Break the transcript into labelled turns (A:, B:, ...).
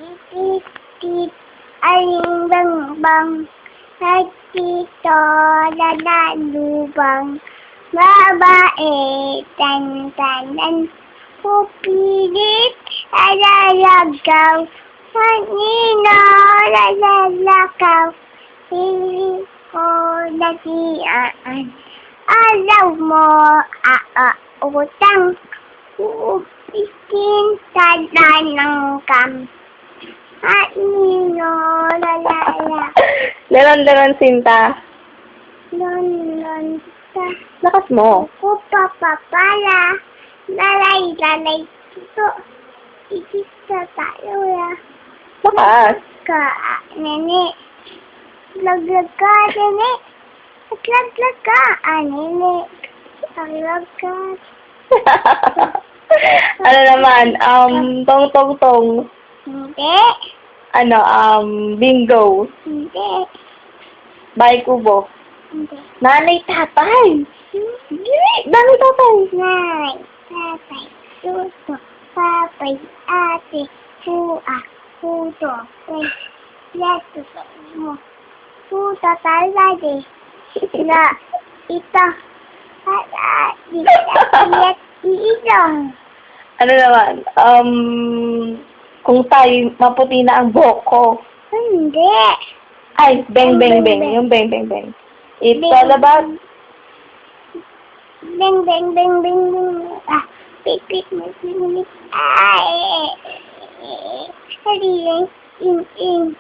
A: Titit, aling bang bang, nagtito lalubang, babae, tan-tanan, pupilit, alalagaw, kanino lalakaw, hindi ko nagiaan, alaw mo, utang, upitin, talan ng kam. Kanino lalala,
B: Laron-laron, Sinta.
A: lon sa
B: Lakas mo.
A: kupapapala, lalay ito, ikita tayo ya.
B: Lakas.
A: Ka, nene, laglag ka, nene, laglag ka, nene, laglag ka.
B: Ano naman, tong-tong-tong.
A: Hindi,
B: Ano, bingo.
A: hindi,
B: Bay kubo.
A: hindi.
B: Nanay, tatay. Gini, nanay, tatay.
A: Nay, tatay, suso, papay, ate, pua, puto, pay, yato, mo, puto, talade, la, ito, di, yat, iidong.
B: Ano naman, kung tayo maputi na ang buhok ko.
A: Hindi.
B: Ay, beng, beng, beng.
A: Beng.
B: Yung beng, beng, beng. It's
A: Beng.
B: all about...
A: Beng, beng, beng, beng, beng. Pit, pit, pit, pit, ay, hali, ing, ing.